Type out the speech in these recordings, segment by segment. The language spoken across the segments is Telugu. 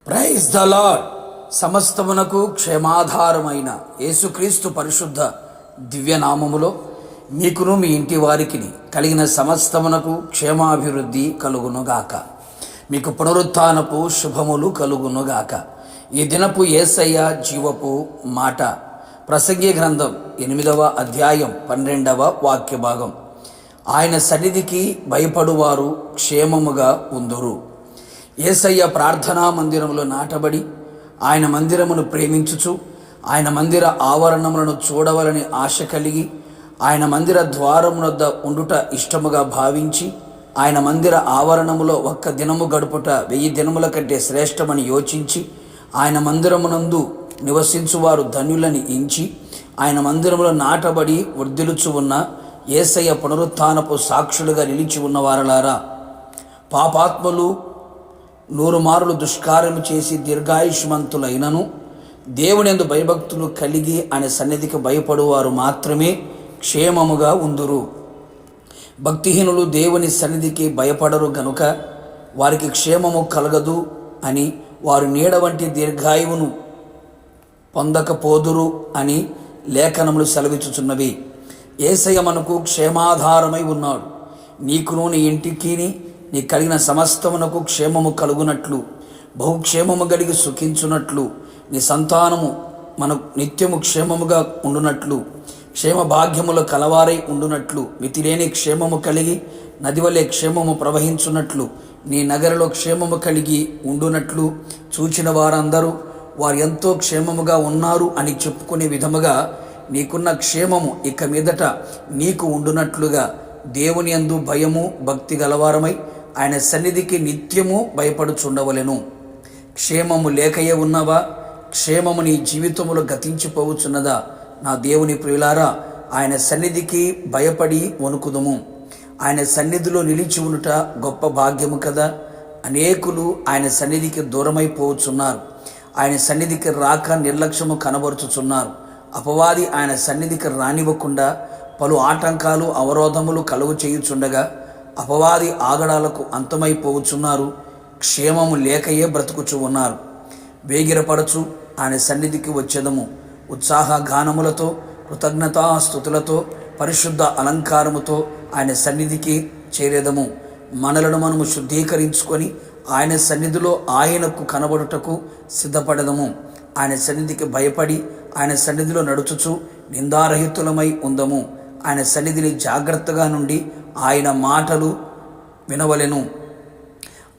Praise the lord. సమస్తమునకు క్షేమాధారమైన యేసుక్రీస్తు పరిశుద్ధ దివ్యనామములో మీకును మీ ఇంటి వారికి కలిగిన సమస్తమునకు క్షేమాభివృద్ధి కలుగునుగాక. మీకు పునరుత్థానపు శుభములు కలుగునుగాక. ఈ దినపు యేసయ్య జీవపు మాట ప్రసంగి గ్రంథం 8వ అధ్యాయం 12వ వాక్య భాగం. ఆయన సన్నిధికి భయపడువారు క్షేమముగా ఉందురు. యేసయ్య ప్రార్థనా మందిరములో నాటబడి ఆయన మందిరమును ప్రేమించుచు ఆయన మందిర ఆవరణములను చూడవలని ఆశ కలిగి ఆయన మందిర ద్వారమునొద్ద ఉండుట ఇష్టముగా భావించి ఆయన మందిర ఆవరణములో ఒక్క దినము గడుపుట 1000 దినముల కంటే శ్రేష్టమని యోచించి ఆయన మందిరమునందు నివసించువారు ధన్యులని ఎంచి ఆయన మందిరములో నాటబడి వర్ధిల్లుచు ఉన్న యేసయ్య పునరుత్థానపు సాక్షులుగా నిలిచి ఉన్నవారలారా, పాపాత్ములు 100 మారులు దుష్కార్యము చేసి దీర్ఘాయుష్మంతులైనను దేవునియందు భయభక్తులు కలిగి ఆయన సన్నిధికి భయపడువారు మాత్రమే క్షేమముగా ఉందురు. భక్తిహీనులు దేవుని సన్నిధికి భయపడరు గనుక వారికి క్షేమము కలగదు అని వారు నీడ వంటి దీర్ఘాయువును పొందకపోదురు అని లేఖనములు సెలవిచ్చుచున్నవి. యేసయ్య మనకు క్షేమాధారమై ఉన్నాడు. నీకును నీ ఇంటికిని నీ కలిగిన సమస్తమునకు క్షేమము కలుగునట్లు, బహుక్షేమము కలిగి సుఖించునట్లు, నీ సంతానము మనకు నిత్యము క్షేమముగా ఉండునట్లు, క్షేమ భాగ్యములు కలవారై ఉండునట్లు, మితిలేని క్షేమము కలిగి నదివలే క్షేమము ప్రవహించున్నట్లు, నీ నగరలో క్షేమము కలిగి ఉండునట్లు చూచిన వారందరూ వారు ఎంతో క్షేమముగా ఉన్నారు అని చెప్పుకునే విధముగా నీకున్న క్షేమము ఇక మీదట నీకు ఉండునట్లుగా దేవుని యందు భయము భక్తి గలవారమై ఆయన సన్నిధికి నిత్యము భయపడుచుండవలెను. క్షేమము లేకయే ఉన్నవా? క్షేమము నీ జీవితములో గతించిపోవచ్చున్నదా? నా దేవుని ప్రియులారా, ఆయన సన్నిధికి భయపడి వణుకుదుము. ఆయన సన్నిధిలో నిలిచి ఉండుట గొప్ప భాగ్యము కదా. అనేకులు ఆయన సన్నిధికి దూరమైపోవచ్చున్నారు. ఆయన సన్నిధికి రాక నిర్లక్ష్యము కనబరుచుచున్నారు. అపవాది ఆయన సన్నిధికి రానివ్వకుండా పలు ఆటంకాలు అవరోధములు కలుగు చేయుచుండగా అపవాది ఆగడాలకు అంతమైపోవచ్చున్నారు. క్షేమము లేకయే బ్రతుకుచు ఉన్నారు. వేగిరపడచు ఆయన సన్నిధికి వచ్చేదము. ఉత్సాహ గానములతో కృతజ్ఞతాస్తుతులతో పరిశుద్ధ అలంకారముతో ఆయన సన్నిధికి చేరేదము. మనలను మనము శుద్ధీకరించుకొని ఆయన సన్నిధిలో ఆయనకు కనబడుటకు సిద్ధపడదము. ఆయన సన్నిధికి భయపడి ఆయన సన్నిధిలో నడుచుచు నిందారహితులమై ఉందము. ఆయన సన్నిధిని జాగ్రత్తగా నుండి ఆయన మాటలు వినవలెను.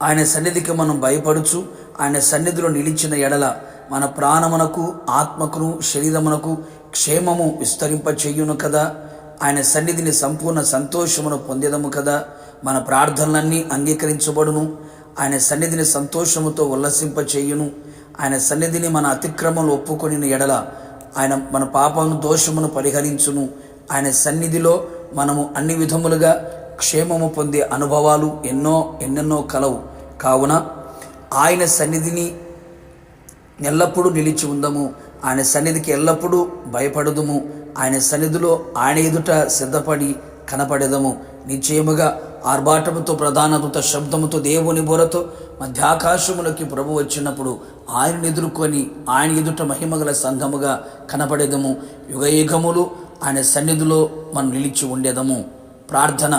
ఆయన సన్నిధికి మనం భయపడుచు ఆయన సన్నిధిలో నిలిచిన ఎడల మన ప్రాణమునకు ఆత్మకును శరీరమునకు క్షేమము విస్తరింపచేయును కదా. ఆయన సన్నిధిని సంపూర్ణ సంతోషమును పొందేదము కదా. మన ప్రార్థనలన్నీ అంగీకరించబడును. ఆయన సన్నిధిని సంతోషముతో ఉల్లసింపచేయును. ఆయన సన్నిధిని మన అతిక్రమలు ఒప్పుకొని ఎడల ఆయన మన పాపము దోషమును పరిహరించును. ఆయన సన్నిధిలో మనము అన్ని విధములుగా క్షేమము పొందే అనుభవాలు ఎన్నెన్నో కలవు. కావున ఆయన సన్నిధిని ఎల్లప్పుడూ నిలిచి ఉందము. ఆయన సన్నిధికి ఎల్లప్పుడూ భయపడదుము. ఆయన సన్నిధిలో ఆయన ఎదుట సిద్ధపడి కనపడేదము. నిశ్చయముగా ఆర్భాటముతో ప్రధాన దూత శబ్దముతో దేవుని బోరతో మధ్యాకాశములకి ప్రభు వచ్చినప్పుడు ఆయనను ఎదుర్కొని ఆయన ఎదుట మహిమగల సంఘముగా కనపడేదము. యుగయుగములు ఆయన సన్నిధిలో మనం నిలిచి ఉండేదము. ప్రార్థన.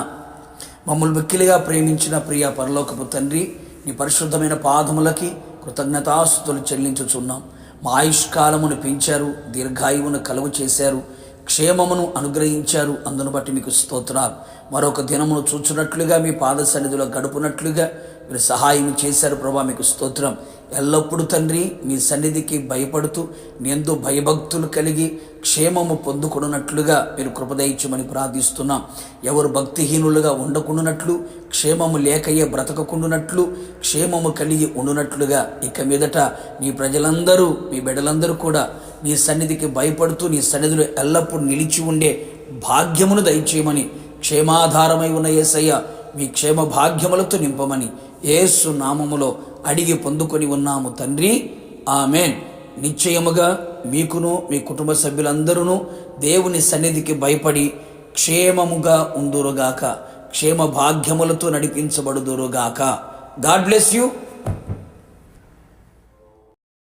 మమ్మల్ని మిక్కిలిగా ప్రేమించిన ప్రియ పరలోకపు తండ్రి, నీ పరిశుద్ధమైన పాదములకి కృతజ్ఞతాస్తుతులు చెల్లించుచున్నాం. మా ఆయుష్కాలమును పెంచారు, దీర్ఘాయువును కలుగు చేశారు, క్షేమమును అనుగ్రహించారు. అందును బట్టి మీకు స్తోత్రాలు. మరొక దినమును చూచున్నట్లుగా మీ పాద సన్నిధిలో గడుపునట్లుగా మీరు సహాయం చేశారు ప్రభా, మీకు స్తోత్రం. ఎల్లప్పుడూ తండ్రి మీ సన్నిధికి భయపడుతూ నేందు భయభక్తులు కలిగి క్షేమము పొందుకున్నట్లుగా మీరు కృపదయించమని ప్రార్థిస్తున్నాం. ఎవరు భక్తిహీనులుగా ఉండకుండానట్లు, క్షేమము లేకయే బ్రతకకుండానట్లు, క్షేమము కలిగి ఉండునట్లుగా ఇక మీదట నీ ప్రజలందరూ మీ బిడ్డలందరూ కూడా నీ సన్నిధికి భయపడుతూ నీ సన్నిధిలో ఎల్లప్పుడూ నిలిచి ఉండే భాగ్యమును దయచేయమని, క్షేమాధారమై ఉన్న యేసయ్య మీ క్షేమ భాగ్యములతో నింపమని యేసు నామములో అడిగి పొందుకొని ఉన్నాము తండ్రి. ఆమెన్. నిశ్చయముగా మీకును మీ కుటుంబ సభ్యులందరూ దేవుని సన్నిధికి భయపడి క్షేమముగా ఉందురుగాక, క్షేమ భాగ్యములతో నడిపించబడుదురుగాక. God bless you.